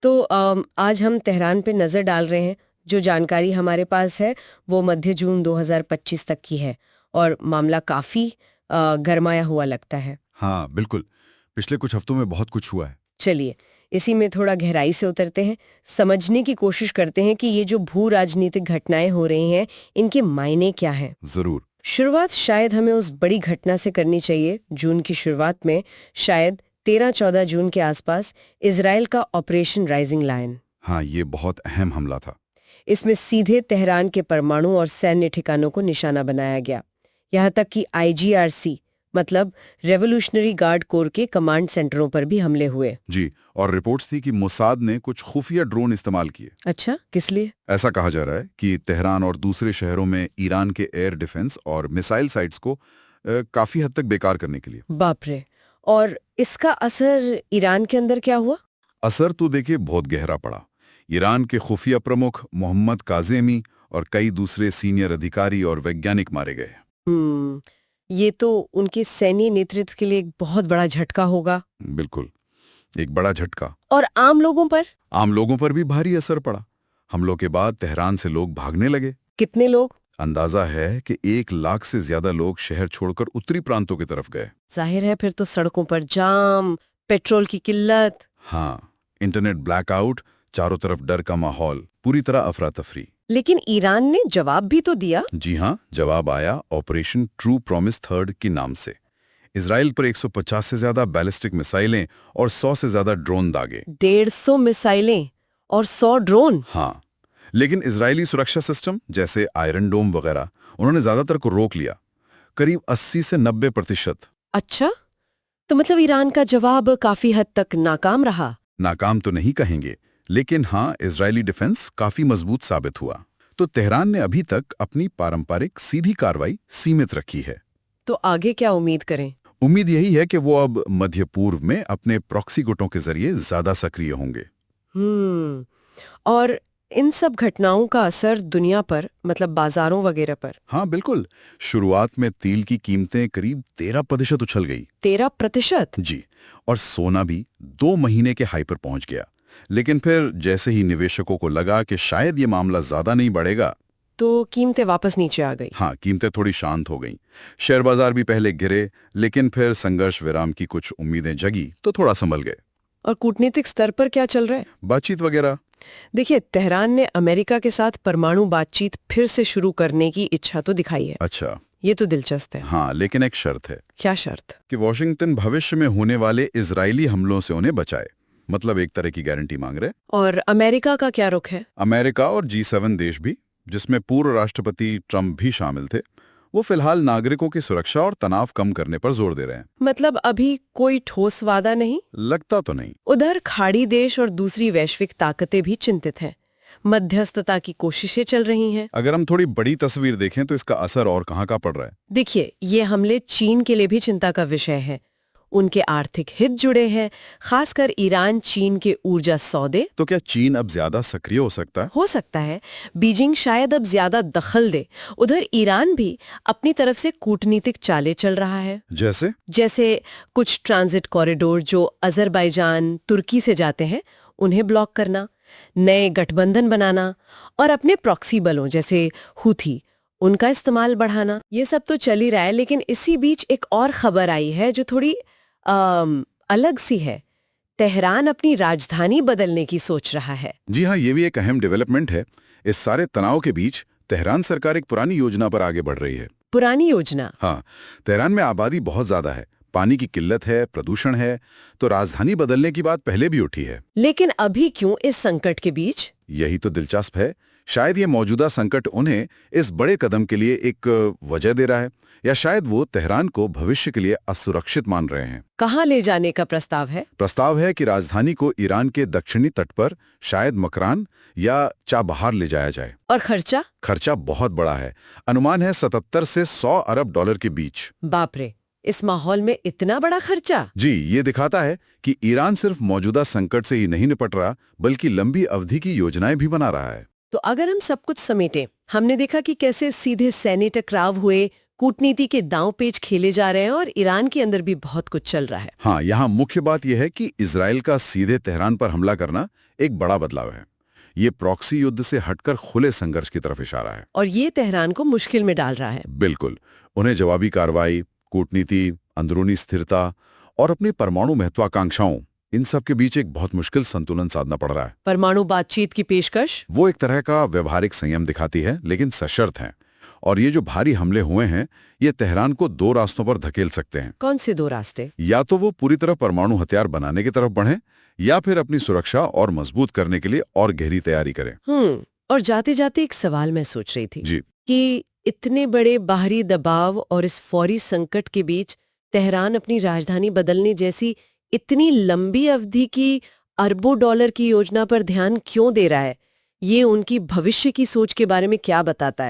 तो आज हम तेहरान पे नज़र डाल रहे हैं। जो जानकारी हमारे पास है वो मध्य जून 2025 तक की है और मामला काफ़ी गरमाया हुआ लगता है। हाँ बिल्कुल। पिछले कुछ हफ्तों में बहुत कुछ हुआ है। चलिए इसी में थोड़ा गहराई से उतरते हैं, समझने की कोशिश करते हैं कि ये जो भू राजनीतिक घटनाएं हो रही हैं इनके मायने क्या हैं। जरूर। शुरुआत शायद हमें उस बड़ी घटना से करनी चाहिए। जून की शुरुआत में शायद 13-14 जून के आसपास इजराइल का ऑपरेशन राइजिंग लायन। हाँ, ये बहुत अहम हमला था। इसमें सीधे तेहरान के परमाणु और सैन्य ठिकानों को निशाना बनाया गया। यहाँ तक कि आईजीआरसी मतलब रेवोल्यूशनरी गार्ड कोर के कमांड सेंटरों पर भी हमले हुए। जी, और रिपोर्ट्स थी कि मोसाद ने कुछ खुफिया ड्रोन इस्तेमाल किए। अच्छा, किस लिए? ऐसा कहा जा रहा है कि तेहरान और दूसरे शहरों में ईरान के एयर डिफेंस और मिसाइल साइट्स को काफी हद तक बेकार करने के लिए। बाप रे। और इसका असर ईरान के अंदर क्या हुआ? असर तो देखिए बहुत गहरा पड़ा। ईरान के खुफिया प्रमुख मोहम्मद काजेमी और कई दूसरे सीनियर अधिकारी और वैज्ञानिक मारे गए। ये तो उनके सैन्य नेतृत्व के लिए एक बहुत बड़ा झटका होगा। बिल्कुल, एक बड़ा झटका। और आम लोगों पर? आम लोगों पर भी भारी असर पड़ा। हमलों के बाद तेहरान से लोग भागने लगे। कितने लोग? अंदाजा है कि 1 लाख से ज्यादा लोग शहर छोड़कर उत्तरी प्रांतों की तरफ गए। जाहिर है फिर तो सड़कों पर जाम, पेट्रोल की किल्लत। हाँ, इंटरनेट ब्लैकआउट, चारों तरफ डर का माहौल, पूरी तरह अफरा तफरी। लेकिन ईरान ने जवाब भी तो दिया। जी हाँ, जवाब आया ऑपरेशन ट्रू प्रॉमिस थर्ड के नाम से। इजराइल पर 150 से ज्यादा बैलिस्टिक मिसाइलें और 100 से ज्यादा ड्रोन दागे। 150 मिसाइलें और 100 ड्रोन। हाँ, लेकिन इजरायली सुरक्षा सिस्टम जैसे आयरन डोम वगैरह उन्होंने ज्यादातर को रोक लिया, करीब 80 से 90%। अच्छा, तो मतलब ईरान का जवाब काफी हद तक नाकाम रहा। नाकाम तो नहीं कहेंगे, लेकिन हाँ, इजरायली डिफेंस काफी मजबूत साबित हुआ। तो तेहरान ने अभी तक अपनी पारंपरिक सीधी कार्रवाई सीमित रखी है। तो आगे क्या उम्मीद करें? उम्मीद यही है कि वो अब मध्य पूर्व में अपने प्रॉक्सी गुटों के जरिए ज्यादा सक्रिय होंगे। और इन सब घटनाओं का असर दुनिया पर, मतलब बाजारों वगैरह पर? हाँ बिल्कुल। शुरुआत में तेल की कीमतें करीब 13% उछल गई। 13%? जी, और सोना भी 2 महीने के हाई पर पहुंच गया। लेकिन फिर जैसे ही निवेशकों को लगा कि शायद ये मामला ज्यादा नहीं बढ़ेगा, तो कीमतें वापस नीचे आ गई। हाँ, कीमतें थोड़ी शांत हो गईं। शेयर बाजार भी पहले गिरे, लेकिन फिर संघर्ष विराम की कुछ उम्मीदें जगी तो थोड़ा संभल गए। और कूटनीतिक स्तर पर क्या चल रहा है? बातचीत वगैरह। देखिए, तेहरान ने अमेरिका के साथ परमाणु बातचीत फिर से शुरू करने की इच्छा तो दिखाई है। अच्छा, ये तो दिलचस्प है। हाँ, लेकिन एक शर्त है। क्या शर्त? कि वॉशिंगटन भविष्य में होने वाले इजरायली हमलों से उन्हें बचाए। मतलब एक तरह की गारंटी मांग रहे। और अमेरिका का क्या रुख है? अमेरिका और G7 देश भी, जिसमें पूर्व राष्ट्रपति ट्रंप भी शामिल थे, वो फिलहाल नागरिकों की सुरक्षा और तनाव कम करने पर जोर दे रहे हैं। मतलब अभी कोई ठोस वादा नहीं? लगता तो नहीं। उधर खाड़ी देश और दूसरी वैश्विक ताकतें भी चिंतित हैं। मध्यस्थता की कोशिशें चल रही हैं। अगर हम थोड़ी बड़ी तस्वीर देखें तो इसका असर और कहाँ का पड़ रहा है। देखिए, ये हमले चीन के लिए भी चिंता का विषय है। उनके आर्थिक हित जुड़े हैं, खासकर ईरान चीन के ऊर्जा सौदे। तो क्या चीन अब ज्यादा सक्रिय हो सकता है? हो सकता है बीजिंग शायद अब ज्यादा दखल दे। उधर ईरान भी अपनी तरफ से कूटनीतिक चालें चल रहा है। जैसे कुछ ट्रांजिट कॉरिडोर जो अजरबैजान तुर्की से जाते हैं उन्हें ब्लॉक करना, नए गठबंधन बनाना और अपने प्रॉक्सी बलों जैसे हुथी उनका इस्तेमाल बढ़ाना। ये सब तो चल ही रहा है, लेकिन इसी बीच एक और खबर आई है जो थोड़ी अलग सी है। तेहरान अपनी राजधानी बदलने की सोच रहा है। जी हाँ, ये भी एक अहम डेवलपमेंट है। इस सारे तनाव के बीच तेहरान सरकार एक पुरानी योजना पर आगे बढ़ रही है। पुरानी योजना? हाँ, तेहरान में आबादी बहुत ज्यादा है, पानी की किल्लत है, प्रदूषण है, तो राजधानी बदलने की बात पहले भी उठी है। लेकिन अभी क्यों इस संकट के बीच? यही तो दिलचस्प है। शायद ये मौजूदा संकट उन्हें इस बड़े कदम के लिए एक वजह दे रहा है, या शायद वो तेहरान को भविष्य के लिए असुरक्षित मान रहे हैं। कहाँ ले जाने का प्रस्ताव है? प्रस्ताव है कि राजधानी को ईरान के दक्षिणी तट पर, शायद मकरान या चाबहार ले जाया जाए। और खर्चा? खर्चा बहुत बड़ा है। अनुमान है 77 से 100 अरब डॉलर के बीच। बाप रे, इस माहौल में इतना बड़ा खर्चा? जी, ये दिखाता है कि ईरान सिर्फ मौजूदा संकट से ही नहीं निपट रहा, बल्कि लंबी अवधि की योजनाएं भी बना रहा है। तो अगर हम सब कुछ समेटें, हमने देखा कि कैसे सीधे सैन्य टकराव हुए, कूटनीति के दांव पेच खेले जा रहे हैं और ईरान के अंदर भी बहुत कुछ चल रहा है। हाँ, यहाँ मुख्य बात यह है कि इजराइल का सीधे तेहरान पर हमला करना एक बड़ा बदलाव है। ये प्रॉक्सी युद्ध से हटकर खुले संघर्ष की तरफ इशारा है। और ये तेहरान को मुश्किल में डाल रहा है। बिल्कुल। उन्हें जवाबी कार्रवाई, कूटनीति, अंदरूनी स्थिरता और अपनी परमाणु महत्वाकांक्षाओं, इन सब के बीच एक बहुत मुश्किल संतुलन साधना पड़ रहा है। परमाणु बातचीत की पेशकश वो एक तरह का व्यवहारिक संयम दिखाती है, लेकिन सशर्त है। और ये जो भारी हमले हुए हैं, ये तेहरान को दो रास्तों पर धकेल सकते हैं। कौन से दो रास्ते? या तो वो पूरी तरह परमाणु हथियार बनाने की तरफ बढ़े, या फिर अपनी सुरक्षा और मजबूत करने के लिए और गहरी तैयारी करें। और जाते जाते एक सवाल मैं सोच रही थी जी। कि इतने बड़े बाहरी दबाव और इस फौरी संकट के बीच तेहरान अपनी राजधानी बदलने जैसी इतनी लंबी अवधि की अरबों डॉलर की योजना पर ध्यान क्यों दे रहा है? ये उनकी भविष्य की सोच के बारे में क्या बताता है?